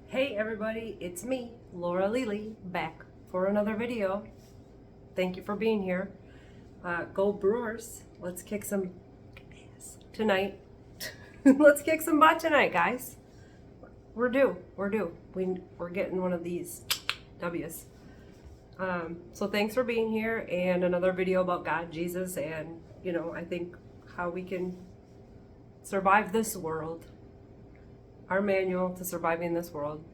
Hey everybody, it's me, Laura Lely, back for another video. Thank you for being here. Go Brewers. Let's kick some ass tonight. Let's kick some butt tonight, guys. We're due. We're getting one of these W's. So thanks for being here, and another video about God, Jesus, and I think how we can survive this world. Our manual to surviving this world.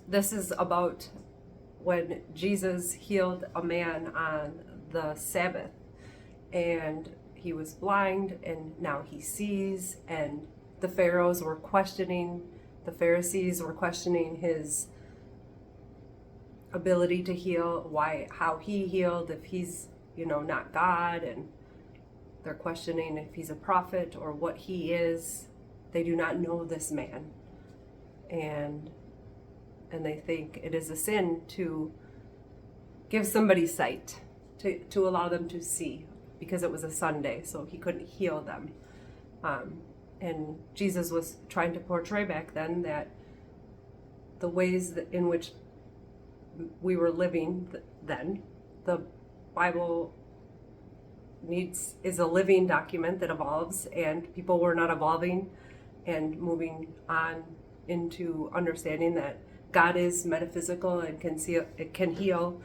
This is about when Jesus healed a man on the Sabbath, and he was blind and now he sees, and the Pharisees were questioning his ability to heal, how he healed, if he's not God, and they're questioning if he's a prophet or what he is. They do not know this man. And they think it is a sin to give somebody sight, to allow them to see, because it was a Sunday, so he couldn't heal them. And Jesus was trying to portray back then that the ways in which we were living then, the Bible is a living document that evolves, and people were not evolving and moving on into understanding that God is metaphysical and can heal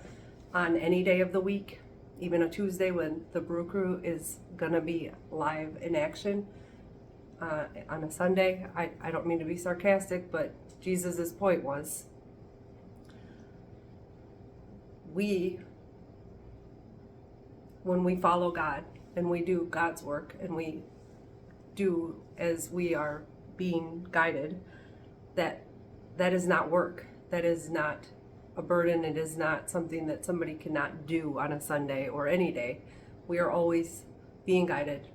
on any day of the week, even a Tuesday when the Brew Crew is gonna be live in action on a Sunday. I don't mean to be sarcastic, but Jesus's point was, when we follow God and we do God's work and we do as we are being guided, that is not work. That is not a burden. It is not something that somebody cannot do on a Sunday or any day. We are always being guided.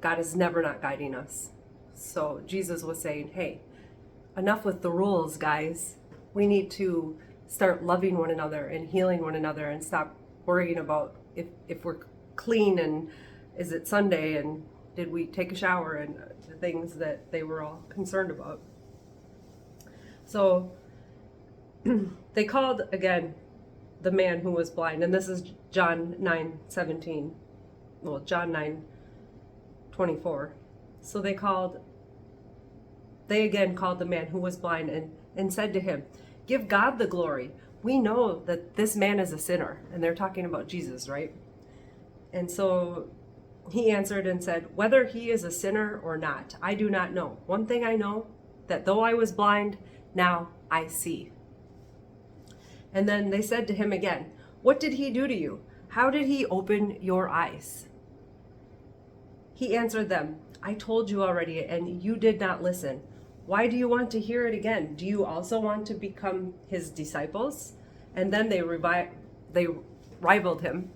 God is never not guiding us. So Jesus was saying, hey, enough with the rules, guys. We need to start loving one another and healing one another, and stop worrying about if we're clean and is it Sunday and did we take a shower, and the things that they were all concerned about. So they called again the man who was blind, and this is John 9:17. Well, John 9:24. So they again called the man who was blind and said to him, "Give God the glory. We know that this man is a sinner." And they're talking about Jesus, right? And so he answered and said, "Whether he is a sinner or not, I do not know. One thing I know, that though I was blind, now I see." And then they said to him again, "What did he do to you? How did he open your eyes?" He answered them, "I told you already, and you did not listen. Why do you want to hear it again? Do you also want to become his disciples?" And then they reviled him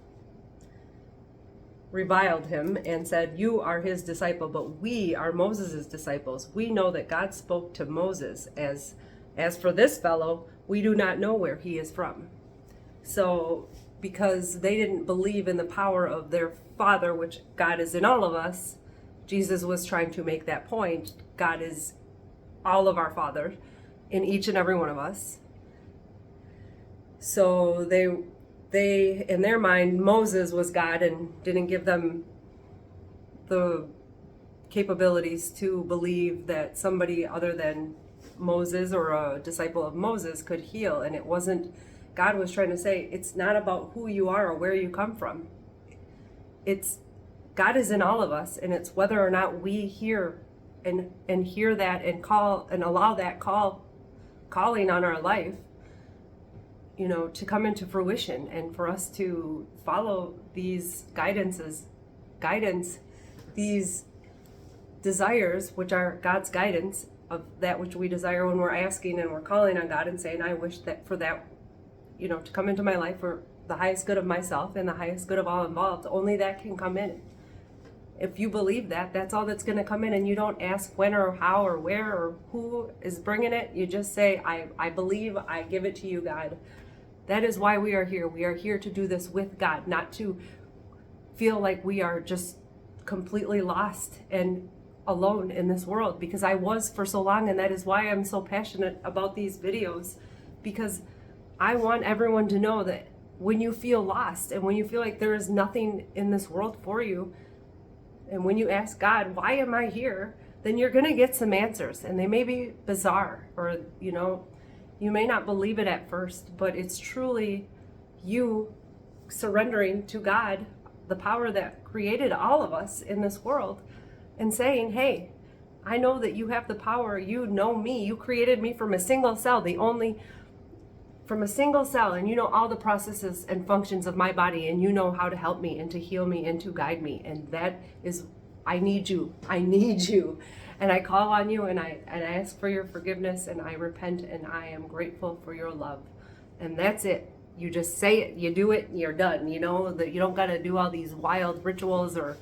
and said, "You are his disciple, but we are Moses' disciples. We know that God spoke to Moses. As for this fellow, we do not know where he is from." So because they didn't believe in the power of their Father, which God is in all of us, Jesus was trying to make that point. God is all of our Father in each and every one of us. So they in their mind, Moses was God and didn't give them the capabilities to believe that somebody other than Moses or a disciple of Moses could heal. And it wasn't, God was trying to say, it's not about who you are or where you come from. It's God is in all of us, and it's whether or not we hear and hear that and call and allow that calling on our life, to come into fruition, and for us to follow these guidance, these desires, which are God's guidance of that which we desire when we're asking and we're calling on God and saying, I wish that for that, to come into my life for the highest good of myself and the highest good of all involved. Only that can come in. If you believe that, that's all that's going to come in, and you don't ask when or how or where or who is bringing it. You just say, I believe, I give it to you, God. That is why we are here. We are here to do this with God, not to feel like we are just completely lost and alone in this world, because I was for so long, and that is why I'm so passionate about these videos, because I want everyone to know that when you feel lost and when you feel like there is nothing in this world for you, and when you ask God, why am I here? Then you're going to get some answers, and they may be bizarre, or, you may not believe it at first, but it's truly you surrendering to God, the power that created all of us in this world, and saying, hey, I know that you have the power. You know me. You created me from a single cell, from a single cell, and you know all the processes and functions of my body, and you know how to help me and to heal me and to guide me. And that is, I need you. And I call on you, and I ask for your forgiveness, and I repent, and I am grateful for your love. And that's it. You just say it, you do it, and you're done. You know that you don't got to do all these wild rituals, or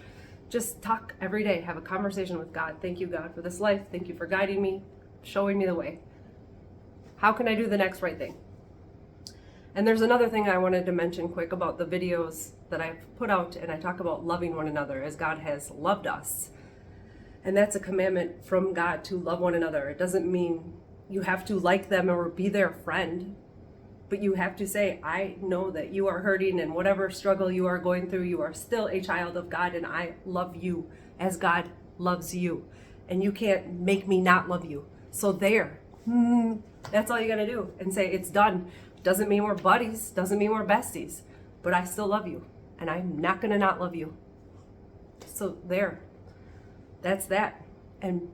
just talk every day. Have a conversation with God. Thank you, God, for this life. Thank you for guiding me, showing me the way. How can I do the next right thing? And there's another thing I wanted to mention quick about the videos that I've put out, and I talk about loving one another as God has loved us. And that's a commandment from God, to love one another. It doesn't mean you have to like them or be their friend, but you have to say, I know that you are hurting, and whatever struggle you are going through, you are still a child of God, and I love you as God loves you. And you can't make me not love you. So there, that's all you gotta do, and say it's done. Doesn't mean we're buddies, doesn't mean we're besties, but I still love you, and I'm not gonna not love you. So there, that's that. And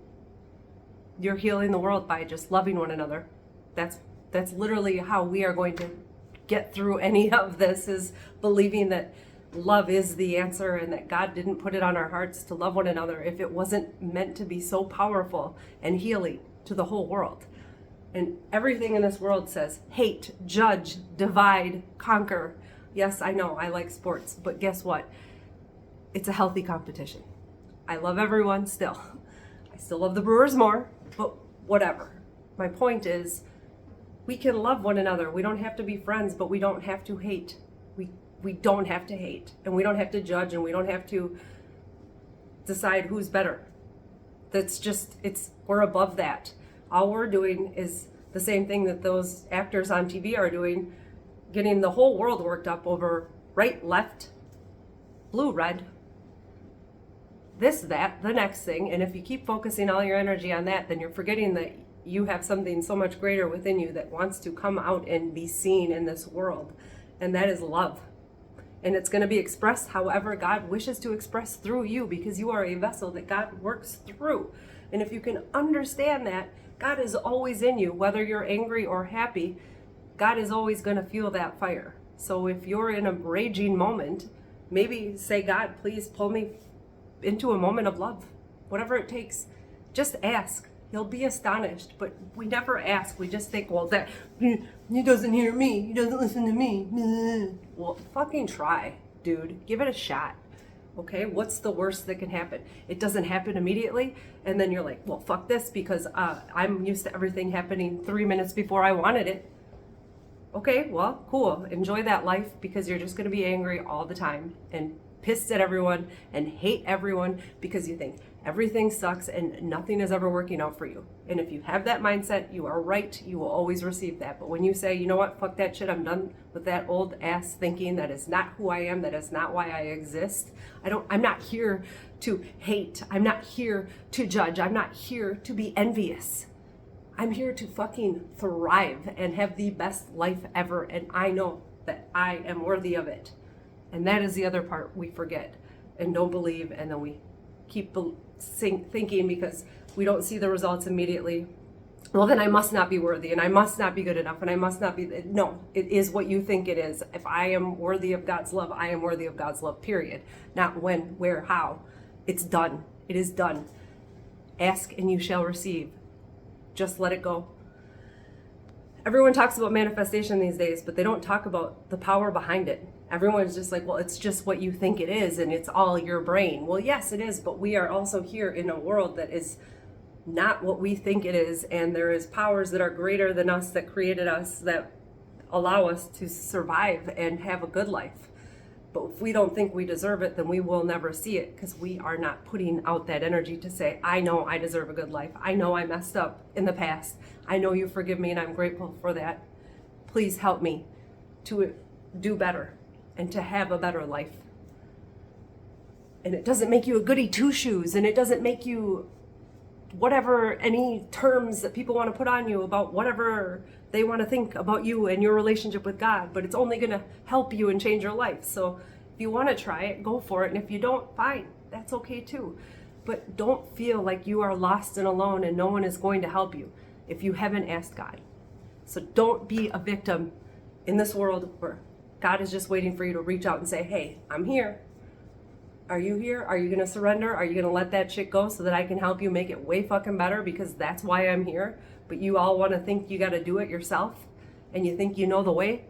you're healing the world by just loving one another. That's literally how we are going to get through any of this, is believing that love is the answer, and that God didn't put it on our hearts to love one another if it wasn't meant to be so powerful and healing to the whole world. And everything in this world says hate, judge, divide, conquer. Yes, I know, I like sports, but guess what? It's a healthy competition. I love everyone still. I still love the Brewers more, but whatever. My point is, we can love one another. We don't have to be friends, but we don't have to hate. We don't have to hate, and we don't have to judge, and we don't have to decide who's better. We're above that. All we're doing is the same thing that those actors on TV are doing, getting the whole world worked up over right, left, blue, red, this, that, the next thing. And if you keep focusing all your energy on that, then you're forgetting that you have something so much greater within you that wants to come out and be seen in this world. And that is love. And it's going to be expressed however God wishes to express through you, because you are a vessel that God works through. And if you can understand that, God is always in you, whether you're angry or happy. God is always going to feel that fire. So if you're in a raging moment, maybe say, God, please pull me into a moment of love. Whatever it takes, just ask. You'll be astonished. But we never ask. We just think, well, that he doesn't hear me. He doesn't listen to me. Well, fucking try, dude. Give it a shot. Okay, what's the worst that can happen? It doesn't happen immediately, and then you're like, well, fuck this, because I'm used to everything happening 3 minutes before I wanted it. Okay, well, cool. Enjoy that life, because you're just going to be angry all the time and pissed at everyone and hate everyone because you think everything sucks and nothing is ever working out for you. And if you have that mindset, you are right. You will always receive that. But when you say, you know what, fuck that shit, I'm done with that old ass thinking, that is not who I am, that is not why I exist. I'm not here to hate. I'm not here to judge. I'm not here to be envious. I'm here to fucking thrive and have the best life ever. And I know that I am worthy of it. And that is the other part we forget and don't believe. And then we keep thinking, because we don't see the results immediately, well, then I must not be worthy, and I must not be good enough, and I must not be. No, it is what you think it is. If I am worthy of God's love, I am worthy of God's love, period. Not when, where, how. It's done. It is done. Ask and you shall receive. Just let it go. Everyone talks about manifestation these days, but they don't talk about the power behind it. Everyone's just like, well, it's just what you think it is, and it's all your brain. Well, yes, it is, but we are also here in a world that is not what we think it is, and there is powers that are greater than us, that created us, that allow us to survive and have a good life. But if we don't think we deserve it, then we will never see it, because we are not putting out that energy to say, I know I deserve a good life. I know I messed up in the past. I know you forgive me and I'm grateful for that. Please help me to do better and to have a better life. And it doesn't make you a goody two-shoes, and it doesn't make you whatever, any terms that people want to put on you about whatever they want to think about you and your relationship with God, but it's only going to help you and change your life. So if you want to try it, go for it. And if you don't, fine, that's okay too. But don't feel like you are lost and alone and no one is going to help you if you haven't asked God. So don't be a victim in this world where God is just waiting for you to reach out and say, hey, I'm here. Are you here? Are you going to surrender? Are you going to let that shit go so that I can help you make it way fucking better, because that's why I'm here? But you all want to think you got to do it yourself and you think you know the way?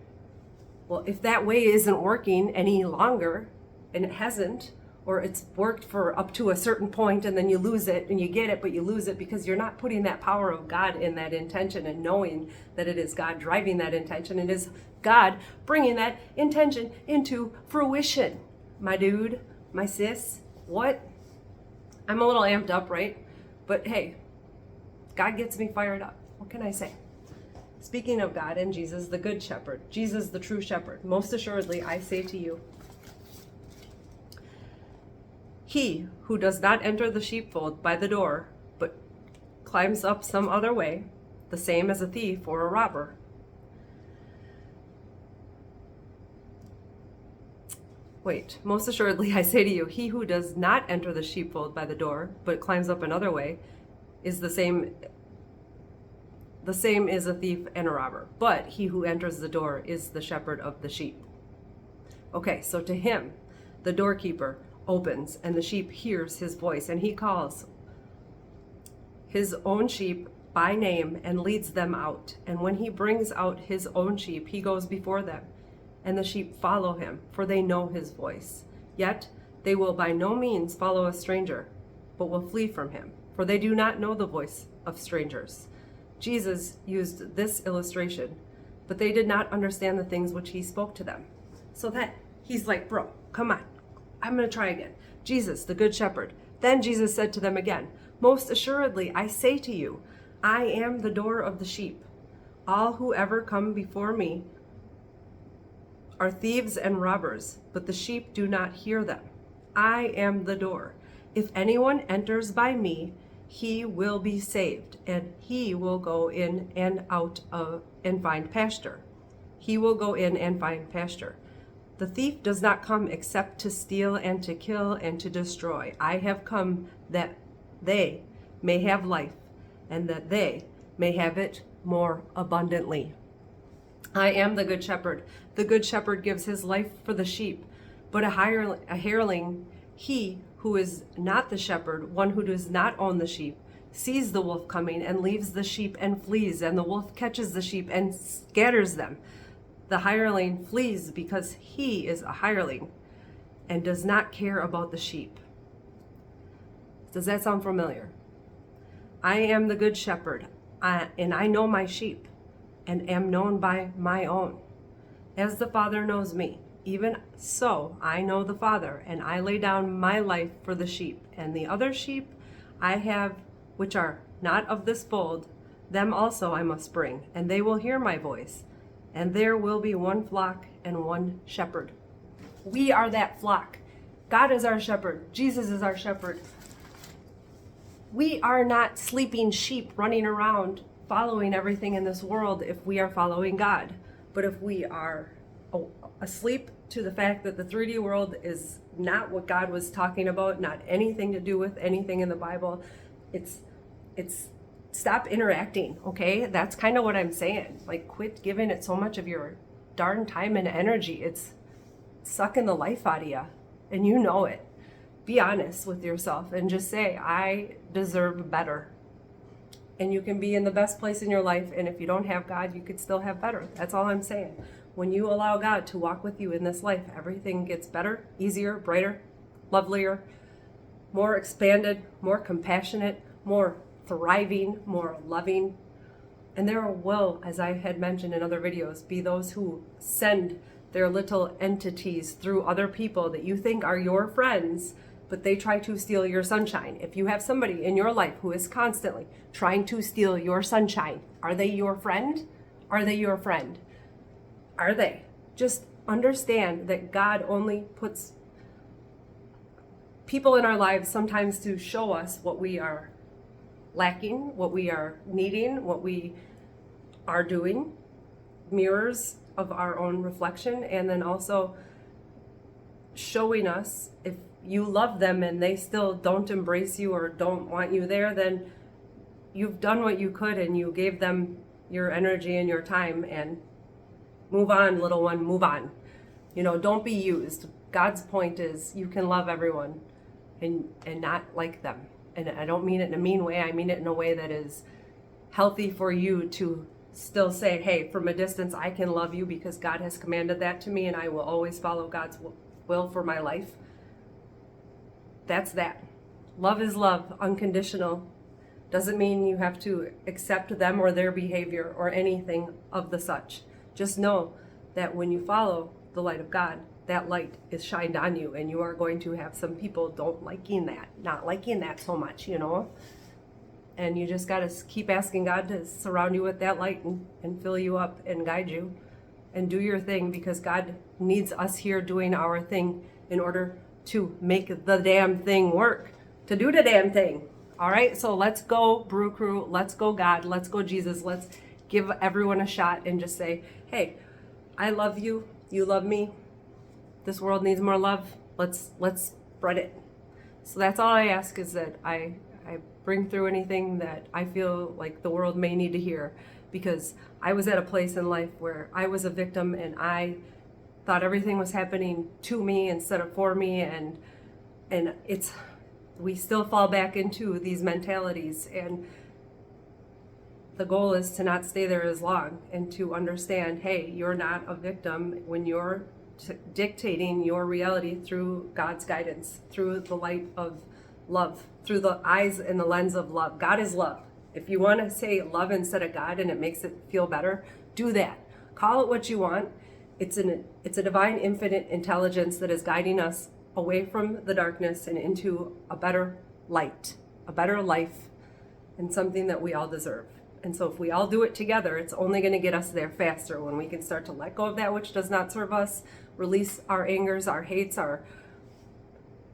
Well, if that way isn't working any longer, and it hasn't, or it's worked for up to a certain point and then you lose it and you get it, but you lose it because you're not putting that power of God in that intention and knowing that it is God driving that intention and it is God bringing that intention into fruition. My dude, my sis, what? I'm a little amped up, right? But hey, God gets me fired up. What can I say? Speaking of God and Jesus, the good shepherd, Jesus, the true shepherd, most assuredly, I say to you, he who does not enter the sheepfold by the door, but climbs up some other way, the same as a thief or a robber. Wait, most assuredly, I say to you, he who does not enter the sheepfold by the door, but climbs up another way, is the same is a thief and a robber. But he who enters the door is the shepherd of the sheep. Okay, so to him, the doorkeeper opens, and the sheep hears his voice, and he calls his own sheep by name and leads them out. And when he brings out his own sheep, he goes before them, and the sheep follow him, for they know his voice. Yet they will by no means follow a stranger, but will flee from him, for they do not know the voice of strangers. Jesus used this illustration, but they did not understand the things which he spoke to them. So that he's like, bro, come on, I'm going to try again. Jesus, the good shepherd. Then Jesus said to them again, most assuredly, I say to you, I am the door of the sheep. All who ever come before me are thieves and robbers, but the sheep do not hear them. I am the door. If anyone enters by me, he will be saved, and he will go in and out of and find pasture. He will go in and find pasture. The thief does not come except to steal and to kill and to destroy. I have come that they may have life, and that they may have it more abundantly. I am the good shepherd. The good shepherd gives his life for the sheep, but a hireling, he who is not the shepherd, one who does not own the sheep, sees the wolf coming and leaves the sheep and flees, and the wolf catches the sheep and scatters them. The hireling flees because he is a hireling and does not care about the sheep. Does that sound familiar? I am the good shepherd, and I know my sheep, and am known by my own. As the Father knows me, even so I know the Father, and I lay down my life for the sheep. And the other sheep I have, which are not of this fold, them also I must bring, and they will hear my voice. And there will be one flock and one shepherd. We are that flock. God is our shepherd. Jesus is our shepherd. We are not sleeping sheep running around following everything in this world if we are following God. But if we are asleep to the fact that the 3D world is not what God was talking about, not anything to do with anything in the Bible, it's stop interacting, okay? That's kind of what I'm saying. Like, quit giving it so much of your darn time and energy. It's sucking the life out of you, and you know it. Be honest with yourself and just say, I deserve better. And you can be in the best place in your life, and if you don't have God, you could still have better. That's all I'm saying. When you allow God to walk with you in this life, everything gets better, easier, brighter, lovelier, more expanded, more compassionate, more thriving, more loving. And there will, as I had mentioned in other videos, be those who send They're little entities through other people that you think are your friends, but they try to steal your sunshine. If you have somebody in your life who is constantly trying to steal your sunshine, are they your friend? Are they your friend? Are they? Just understand that God only puts people in our lives sometimes to show us what we are lacking, what we are needing, what we are doing, mirrors of our own reflection, and then also showing us if you love them and they still don't embrace you or don't want you there, then you've done what you could and you gave them your energy and your time, and move on, little one, move on. Don't be used. God's point is you can love everyone and not like them. And I don't mean it in a mean way. I mean it in a way that is healthy for you to still say, hey, from a distance, I can love you because God has commanded that to me, and I will always follow God's will for my life. That's that. Love is love, unconditional. Doesn't mean you have to accept them or their behavior or anything of the such. Just know that when you follow the light of God, that light is shined on you, and you are going to have some people not liking that so much, And you just got to keep asking God to surround you with that light and fill you up and guide you and do your thing, because God needs us here doing our thing in order to make the damn thing work, to do the damn thing. All right, so let's go, Brew Crew. Let's go, God. Let's go, Jesus. Let's give everyone a shot and just say, hey, I love you. You love me. This world needs more love. Let's spread it. So that's all I ask, is that I bring through anything that I feel like the world may need to hear, because I was at a place in life where I was a victim and I thought everything was happening to me instead of for me, and we still fall back into these mentalities, and the goal is to not stay there as long and to understand, hey, you're not a victim when you're dictating your reality through God's guidance, through the light of love, through the eyes and the lens of love. God is love. If you want to say love instead of God and it makes it feel better, do that. Call it what you want. It's a divine infinite intelligence that is guiding us away from the darkness and into a better light, a better life, and something that we all deserve. And so if we all do it together, it's only going to get us there faster when we can start to let go of that which does not serve us, release our angers, our hates, our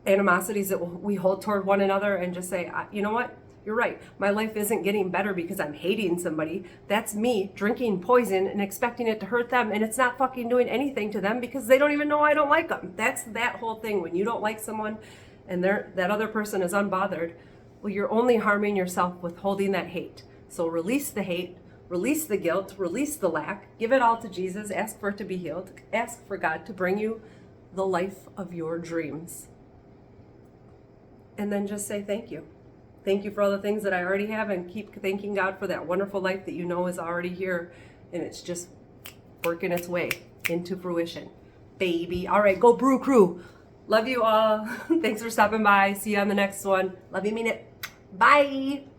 animosities that we hold toward one another, and just say, you know what? You're right. My life isn't getting better because I'm hating somebody. That's me drinking poison and expecting it to hurt them, and it's not fucking doing anything to them because they don't even know I don't like them. That's that whole thing. When you don't like someone and that other person is unbothered, well, you're only harming yourself with holding that hate. So release the hate, release the guilt, release the lack, give it all to Jesus, ask for it to be healed, ask for God to bring you the life of your dreams. And then just say thank you. Thank you for all the things that I already have, and keep thanking God for that wonderful life that you know is already here, and it's just working its way into fruition. Baby. All right, go Brew Crew. Love you all. Thanks for stopping by. See you on the next one. Love you, mean it. Bye.